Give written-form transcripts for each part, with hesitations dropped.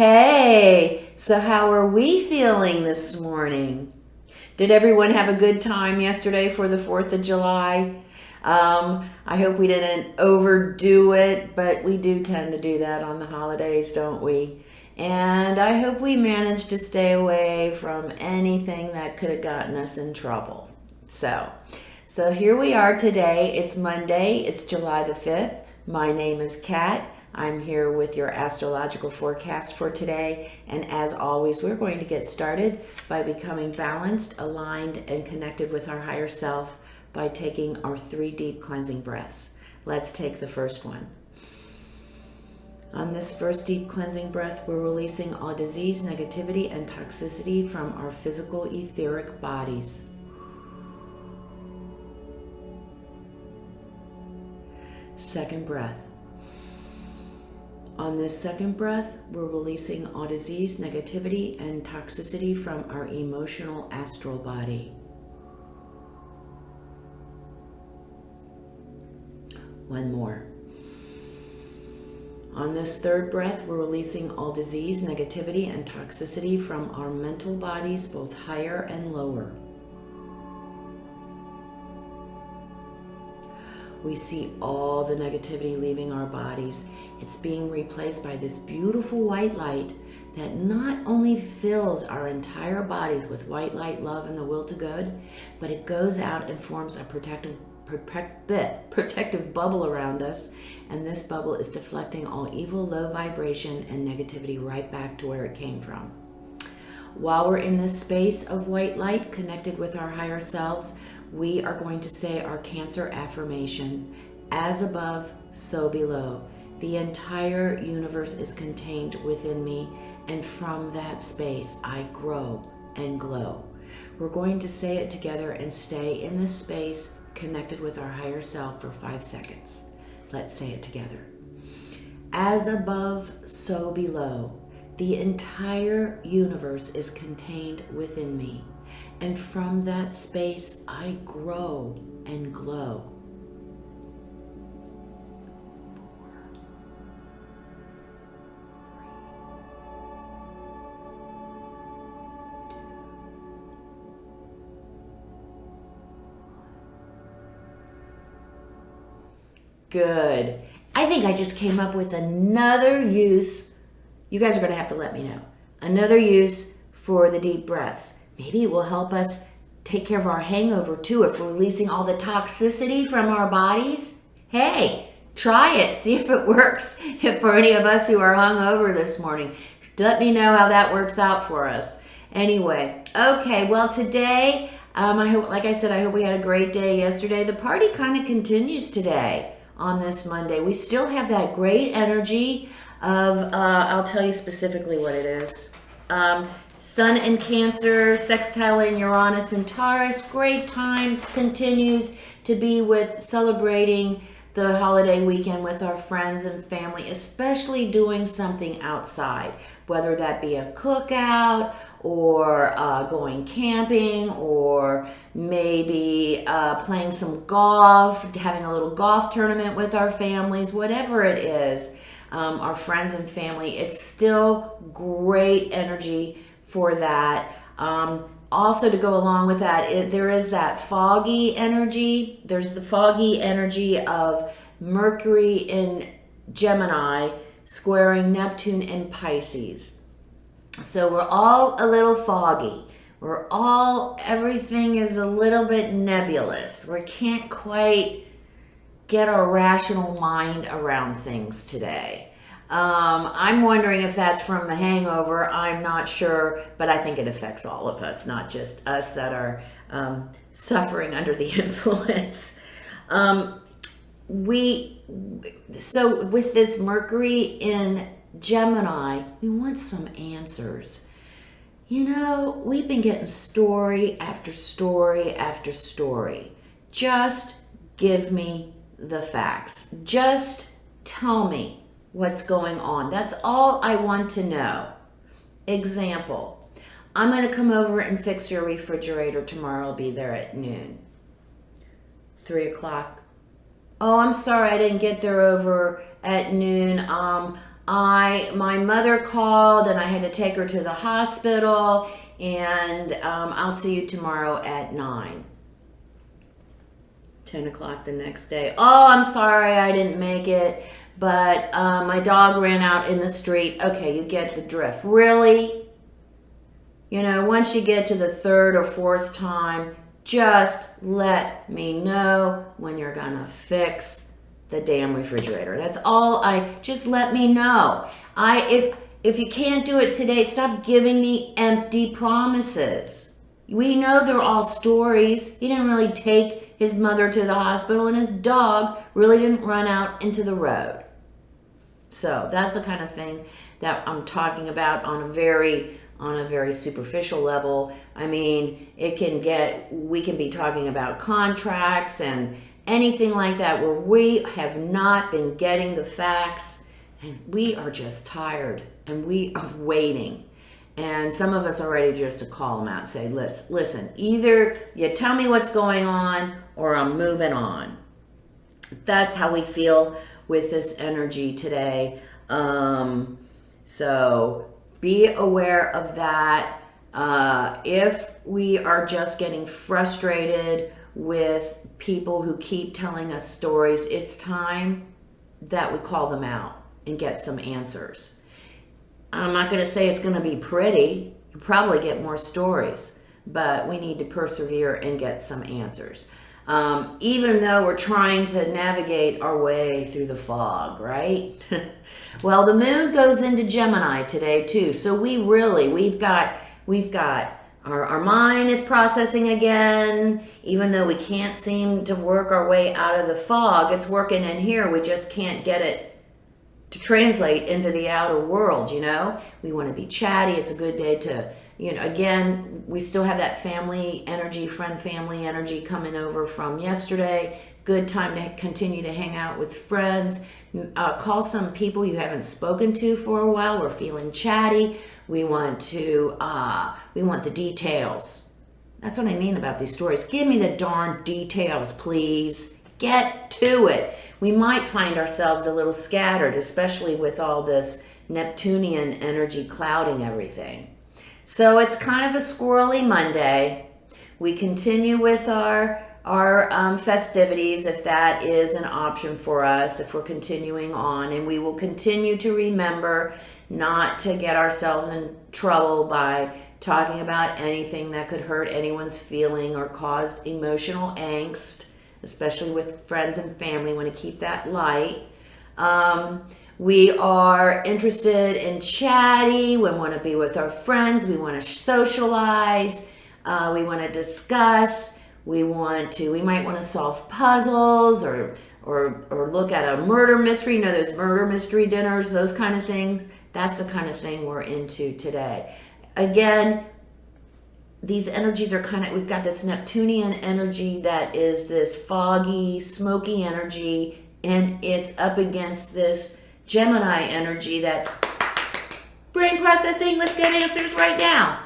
Hey, so how are we feeling this morning? Did everyone have a good time yesterday for the 4th of July? I hope we didn't overdo it, but we do tend to do that on the holidays, don't we? And I hope we managed to stay away from anything that could have gotten us in trouble. So here we are today. It's Monday. It's July the 5th. My name is Kat. I'm here with your astrological forecast for today. And as always, we're going to get started by becoming balanced, aligned, and connected with our higher self by taking our 3 deep cleansing breaths. Let's take the first one. On this first deep cleansing breath, we're releasing all disease, negativity, and toxicity from our physical etheric bodies. Second breath. On this second breath, we're releasing all disease, negativity, and toxicity from our emotional astral body. One more. On this third breath, we're releasing all disease, negativity, and toxicity from our mental bodies, both higher and lower. We see all the negativity leaving our bodies. It's being replaced by this beautiful white light that not only fills our entire bodies with white light, love, and the will to good, but it goes out and forms a protective bubble around us. And this bubble is deflecting all evil, low vibration, and negativity right back to where it came from. While we're in this space of white light connected with our higher selves, we are going to say our Cancer affirmation, as above, so below. The entire universe is contained within me, and from that space, I grow and glow. We're going to say it together and stay in this space connected with our higher self for 5 seconds. Let's say it together. As above, so below. The entire universe is contained within me. And from that space, I grow and glow. 4, 3, 2, 1. Good. I think I just came up with another use. You guys are going to have to let me know. Another use for the deep breaths. Maybe it will help us take care of our hangover too if we're releasing all the toxicity from our bodies. Hey, try it. See if it works. If for any of us who are hungover this morning, let me know how that works out for us. Anyway, okay, well today, I hope, like I said, I hope we had a great day yesterday. The party kind of continues today on this Monday. We still have that great energy of, I'll tell you specifically what it is. Sun in Cancer, sextile in Uranus and Taurus. Great times, continues to be with celebrating the holiday weekend with our friends and family, especially doing something outside, whether that be a cookout or going camping or maybe playing some golf, having a little golf tournament with our families, whatever it is, our friends and family. It's still great energy for that. Also to go along with that, there is that foggy energy. There's the foggy energy of Mercury in Gemini squaring Neptune in Pisces. So we're all a little foggy. Everything is a little bit nebulous. We can't quite get our rational mind around things today. I'm wondering if that's from the hangover. I'm not sure, but I think it affects all of us, not just us that are suffering under the influence. So with this Mercury in Gemini, we want some answers. You know, we've been getting story after story after story. Just give me the facts. Just tell me what's going on. That's all I want to know. Example, I'm going to come over and fix your refrigerator tomorrow. I'll be there at noon. 3 o'clock. Oh, I'm sorry I didn't get there over at noon. My mother called and I had to take her to the hospital, and I'll see you tomorrow at 9. 10 o'clock the next day. Oh, I'm sorry I didn't make it, but my dog ran out in the street. Okay, you get the drift. Really? You know, once you get to the third or fourth time, just let me know when you're gonna fix the damn refrigerator. That's all. Just let me know. If you can't do it today, stop giving me empty promises. We know they're all stories. He didn't really take his mother to the hospital, and his dog really didn't run out into the road. So that's the kind of thing that I'm talking about on a very superficial level. I mean, we can be talking about contracts and anything like that where we have not been getting the facts, and we are just tired and we are waiting. And some of us are ready just to call them out and say, listen, either you tell me what's going on or I'm moving on. That's how we feel with this energy today. So be aware of that. If we are just getting frustrated with people who keep telling us stories, it's time that we call them out and get some answers. I'm not going to say it's going to be pretty. You probably get more stories, but we need to persevere and get some answers. Even though we're trying to navigate our way through the fog, right? Well, the moon goes into Gemini today too. So we've got our mind is processing again. Even though we can't seem to work our way out of the fog, it's working in here. We just can't get it to translate into the outer world, you know? We want to be chatty. It's a good day to, again, we still have that family energy, family energy coming over from yesterday. Good time to continue to hang out with friends. Call some people you haven't spoken to for a while. We're feeling chatty. We want the details. That's what I mean about these stories. Give me the darn details, please. Get to it. We might find ourselves a little scattered, especially with all this Neptunian energy clouding everything. So it's kind of a squirrely Monday. We continue with our festivities, if that is an option for us, if we're continuing on, and we will continue to remember not to get ourselves in trouble by talking about anything that could hurt anyone's feeling or cause emotional angst, especially with friends and family. We want to keep that light. We are interested in chatty. We want to be with our friends. We want to socialize. We want to discuss. We might want to solve puzzles or look at a murder mystery. Those murder mystery dinners, those kind of things. That's the kind of thing we're into today. Again, these energies are we've got this Neptunian energy that is this foggy, smoky energy, and it's up against this Gemini energy that's brain processing, let's get answers right now.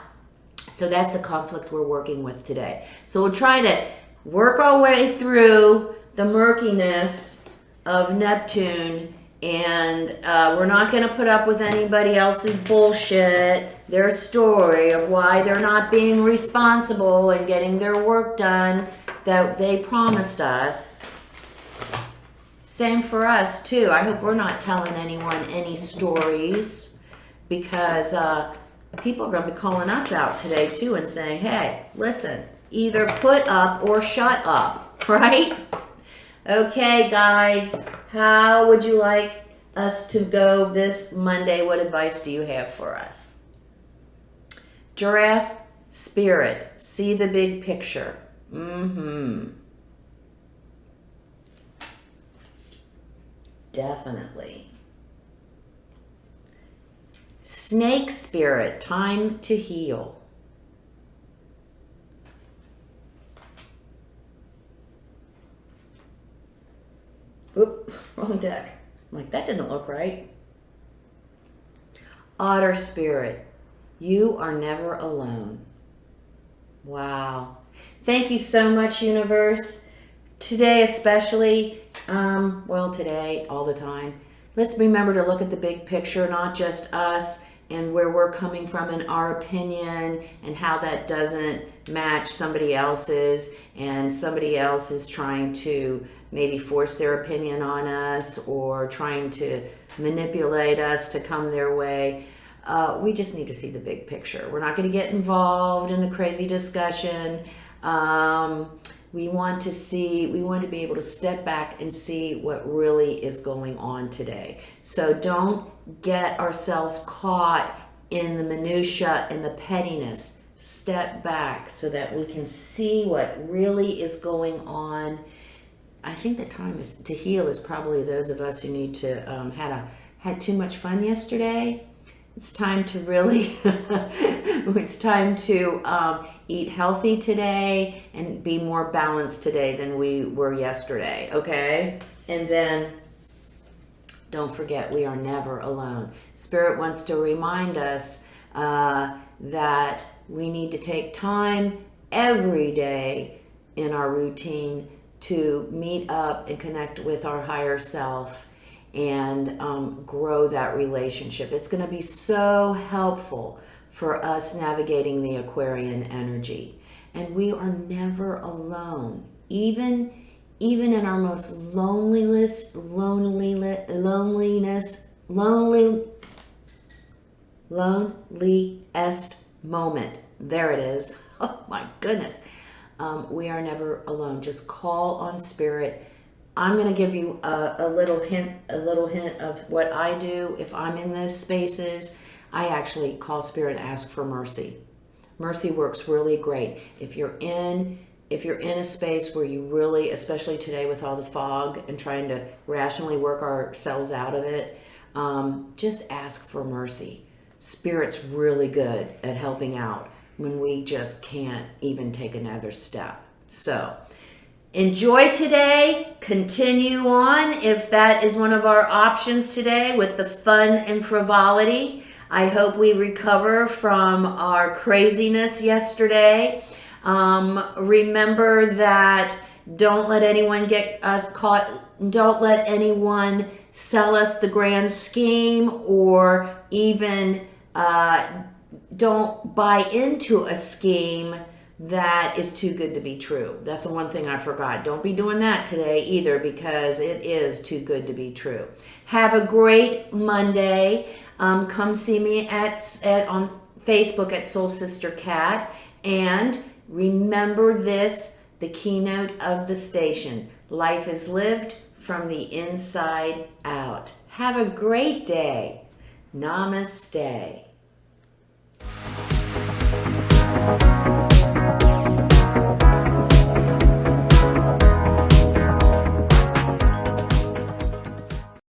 So that's the conflict we're working with today. So we'll try to work our way through the murkiness of Neptune, and we're not going to put up with anybody else's bullshit, their story of why they're not being responsible and getting their work done that they promised us. Same for us too. I hope we're not telling anyone any stories, because people are going to be calling us out today too and saying, hey, listen, either put up or shut up, right? Okay, guys, how would you like us to go this Monday? What advice do you have for us? Giraffe spirit, see the big picture. Definitely. Snake spirit, time to heal. Oop, wrong deck. I'm like, that didn't look right. Otter spirit, you are never alone. Wow. Thank you so much, universe. Today especially, today, all the time, let's remember to look at the big picture, not just us and where we're coming from in our opinion and how that doesn't match somebody else's, and somebody else is trying to maybe force their opinion on us or trying to manipulate us to come their way. We just need to see the big picture. We're not going to get involved in the crazy discussion. We want to be able to step back and see what really is going on today. So don't get ourselves caught in the minutia and the pettiness. Step back so that we can see what really is going on. I think the time to heal is probably those of us who need to had too much fun yesterday. It's time to really, it's time to eat healthy today and be more balanced today than we were yesterday, okay? And then don't forget, we are never alone. Spirit wants to remind us that we need to take time every day in our routine to meet up and connect with our higher self and grow that relationship. It's going to be so helpful for us navigating the Aquarian energy. And we are never alone. Even in our most loneliest moment. There it is. Oh my goodness. We are never alone. Just call on Spirit. I'm going to give you a little hint of what I do if I'm in those spaces. I actually call Spirit and ask for mercy. Mercy works really great. If you're in a space where you really, especially today with all the fog and trying to rationally work ourselves out of it, just ask for mercy. Spirit's really good at helping out when we just can't even take another step. So enjoy today. Continue on if that is one of our options today with the fun and frivolity. I hope we recover from our craziness yesterday. Remember that don't let anyone get us caught. Don't let anyone sell us the grand scheme, or even don't buy into a scheme that is too good to be true. That's the one thing I forgot. Don't be doing that today either, because it is too good to be true. Have a great Monday. Come see me on Facebook at Soul Sister Cat. And remember this, the keynote of the station. Life is lived from the inside out. Have a great day. Namaste.